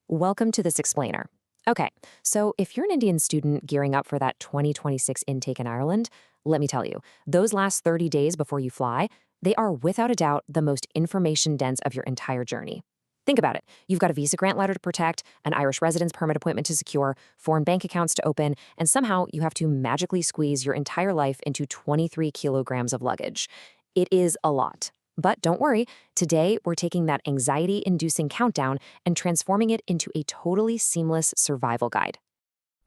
Welcome to this explainer. Okay, so if you're an Indian student gearing up for that 2026 intake in Ireland, let me tell you, those last 30 days before you fly, they are without a doubt the most information dense of your entire journey. Think about it. You've got a visa grant letter to protect, an Irish residence permit appointment to secure, foreign bank accounts to open, and somehow you have to magically squeeze your entire life into 23 kilograms of luggage. It is a lot. But don't worry, today we're taking that anxiety-inducing countdown and transforming it into a totally seamless survival guide.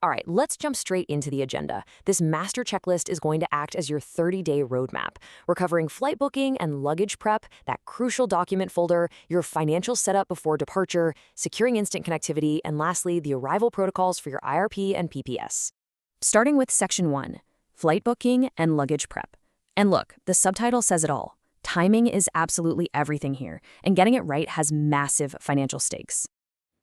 All right, let's jump straight into the agenda. This master checklist is going to act as your 30-day roadmap. We're covering flight booking and luggage prep, that crucial document folder, your financial setup before departure, securing instant connectivity, and lastly, the arrival protocols for your IRP and PPS. Starting with Section 1, Flight Booking and Luggage Prep. And look, the subtitle says it all. Timing is absolutely everything here, and getting it right has massive financial stakes.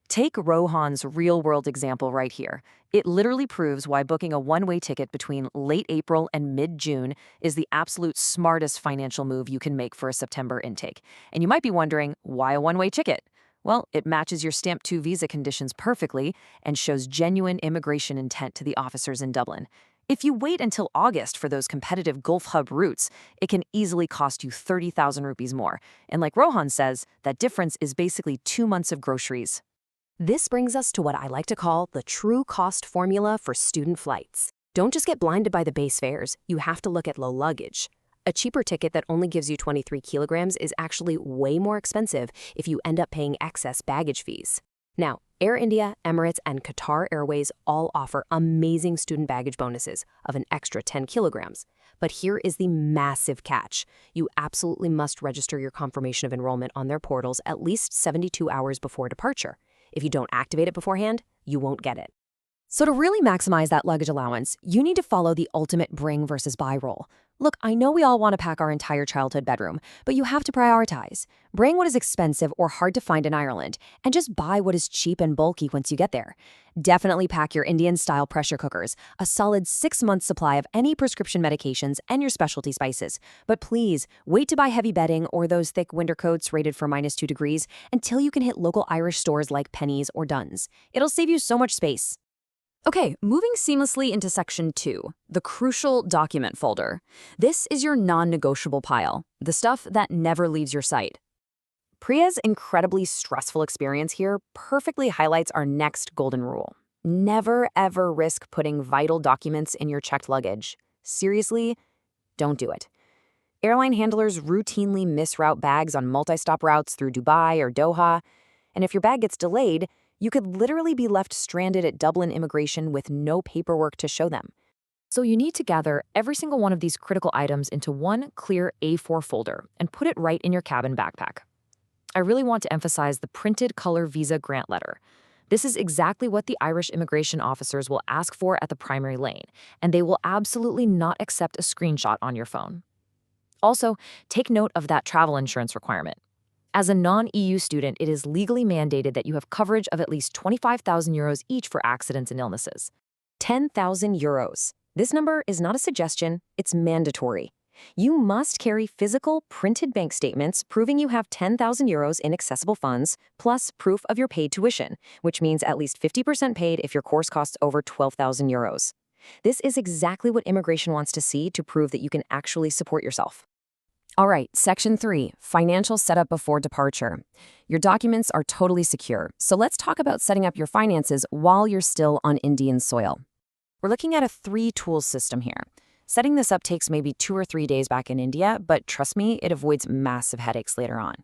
Take Rohan's real-world example right here. It literally proves why booking a one-way ticket between late April and mid-June is the absolute smartest financial move you can make for a September intake. And you might be wondering, why a one-way ticket? Well, it matches your Stamp 2 visa conditions perfectly and shows genuine immigration intent to the officers in Dublin. If you wait until August for those competitive Gulf Hub routes, it can easily cost you 30,000 rupees more. And like Rohan says, that difference is basically 2 months of groceries. This brings us to what I like to call the true cost formula for student flights. Don't just get blinded by the base fares, you have to look at low luggage. A cheaper ticket that only gives you 23 kilograms is actually way more expensive if you end up paying excess baggage fees. Now, Air India, Emirates, and Qatar Airways all offer amazing student baggage bonuses of an extra 10 kilograms. But here is the massive catch. You absolutely must register your confirmation of enrollment on their portals at least 72 hours before departure. If you don't activate it beforehand, you won't get it. So to really maximize that luggage allowance, you need to follow the ultimate bring versus buy rule. Look, I know we all want to pack our entire childhood bedroom, but you have to prioritize. Bring what is expensive or hard to find in Ireland, and just buy what is cheap and bulky once you get there. Definitely pack your Indian-style pressure cookers, a solid 6-month supply of any prescription medications, and your specialty spices. But please, wait to buy heavy bedding or those thick winter coats rated for -2 degrees until you can hit local Irish stores like Penny's or Dunn's. It'll save you so much space. Okay, moving seamlessly into Section 2, the crucial document folder. This is your non-negotiable pile, the stuff that never leaves your sight. Priya's incredibly stressful experience here perfectly highlights our next golden rule. Never, ever risk putting vital documents in your checked luggage. Seriously, don't do it. Airline handlers routinely misroute bags on multi-stop routes through Dubai or Doha, and if your bag gets delayed, you could literally be left stranded at Dublin immigration with no paperwork to show them. So you need to gather every single one of these critical items into one clear A4 folder and put it right in your cabin backpack. I really want to emphasize the printed color visa grant letter. This is exactly what the Irish immigration officers will ask for at the primary lane, and they will absolutely not accept a screenshot on your phone. Also, take note of that travel insurance requirement. As a non-EU student, it is legally mandated that you have coverage of at least 25,000 euros each for accidents and illnesses. 10,000 euros. This number is not a suggestion, it's mandatory. You must carry physical, printed bank statements proving you have 10,000 euros in accessible funds, plus proof of your paid tuition, which means at least 50% paid if your course costs over 12,000 euros. This is exactly what immigration wants to see to prove that you can actually support yourself. All right, Section 3, financial setup before departure. Your documents are totally secure, so let's talk about setting up your finances while you're still on Indian soil. We're looking at a 3-tool system here. Setting this up takes maybe 2 or 3 days back in India, but trust me, it avoids massive headaches later on.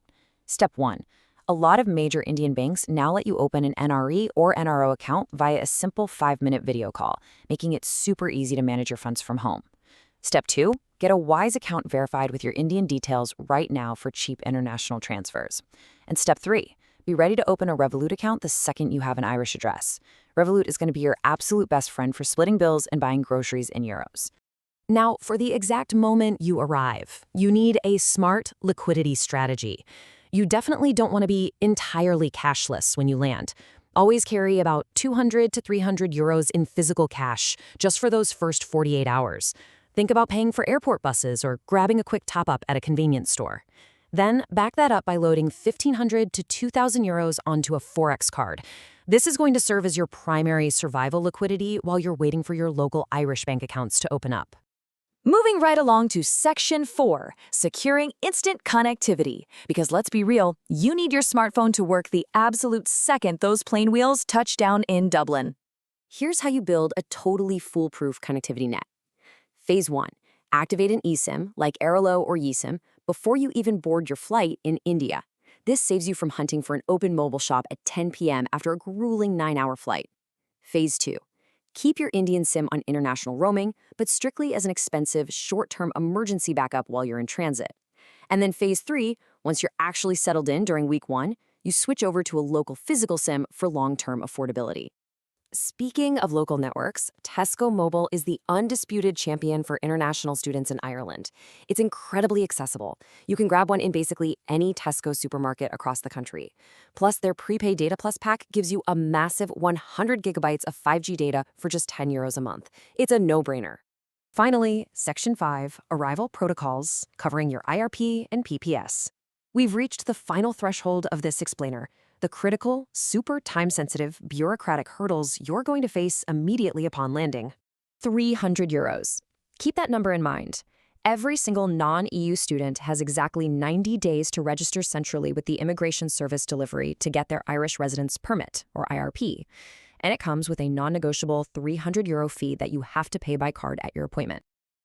Step 1. A lot of major Indian banks now let you open an NRE or NRO account via a simple 5-minute video call, making it super easy to manage your funds from home. Step 2. Get a Wise account verified with your Indian details right now for cheap international transfers. And Step 3. Be ready to open a Revolut account the second you have an Irish address. Revolut is going to be your absolute best friend for splitting bills and buying groceries in euros. Now, for the exact moment you arrive, you need a smart liquidity strategy. You definitely don't want to be entirely cashless when you land. Always carry about 200 to 300 euros in physical cash just for those first 48 hours. Think about paying for airport buses or grabbing a quick top-up at a convenience store. Then back that up by loading 1,500 to 2,000 euros onto a Forex card. This is going to serve as your primary survival liquidity while you're waiting for your local Irish bank accounts to open up. Moving right along to Section 4, securing instant connectivity. Because let's be real, you need your smartphone to work the absolute second those plane wheels touch down in Dublin. Here's how you build a totally foolproof connectivity net. Phase 1. Activate an eSIM, like Airalo or eSIM, before you even board your flight in India. This saves you from hunting for an open mobile shop at 10 p.m. after a grueling 9-hour flight. Phase 2. Keep your Indian SIM on international roaming, but strictly as an expensive, short-term emergency backup while you're in transit. And then Phase 3, once you're actually settled in during week 1, you switch over to a local physical SIM for long-term affordability. Speaking of local networks, Tesco Mobile is the undisputed champion for international students in Ireland. It's incredibly accessible. You can grab one in basically any Tesco supermarket across the country. Plus, their prepaid Data Plus pack gives you a massive 100 gigabytes of 5G data for just €10 a month. It's a no-brainer. Finally, Section 5, Arrival Protocols, covering your IRP and PPS. We've reached the final threshold of this explainer. The critical, super time-sensitive, bureaucratic hurdles you're going to face immediately upon landing. €300. Keep that number in mind. Every single non-EU student has exactly 90 days to register centrally with the Immigration Service Delivery to get their Irish Residence Permit, or IRP. And it comes with a non-negotiable €300 fee that you have to pay by card at your appointment.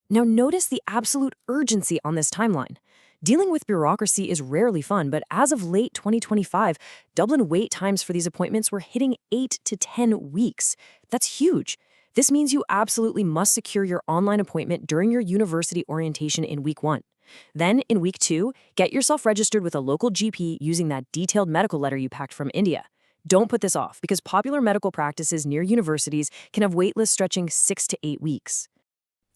Now notice the absolute urgency on this timeline. Dealing with bureaucracy is rarely fun, but as of late 2025, Dublin wait times for these appointments were hitting 8 to 10 weeks. That's huge. This means you absolutely must secure your online appointment during your university orientation in week 1. Then, in week 2, get yourself registered with a local GP using that detailed medical letter you packed from India. Don't put this off, because popular medical practices near universities can have wait lists stretching 6 to 8 weeks.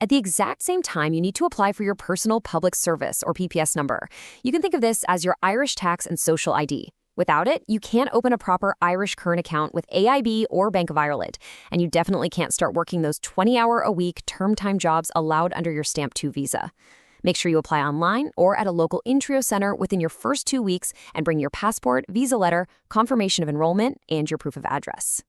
At the exact same time, you need to apply for your Personal Public Service, or PPS number. You can think of this as your Irish tax and social ID. Without it, you can't open a proper Irish current account with AIB or Bank of Ireland, and you definitely can't start working those 20-hour-a-week term-time jobs allowed under your Stamp 2 visa. Make sure you apply online or at a local Intrio center within your first 2 weeks and bring your passport, visa letter, confirmation of enrollment, and your proof of address.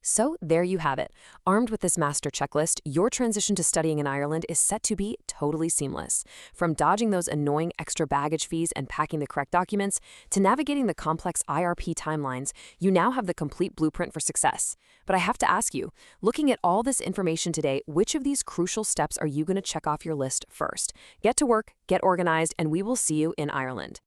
So there you have it. Armed with this master checklist, your transition to studying in Ireland is set to be totally seamless. From dodging those annoying extra baggage fees and packing the correct documents, to navigating the complex IRP timelines, you now have the complete blueprint for success. But I have to ask you, looking at all this information today, which of these crucial steps are you going to check off your list first? Get to work, get organized, and we will see you in Ireland.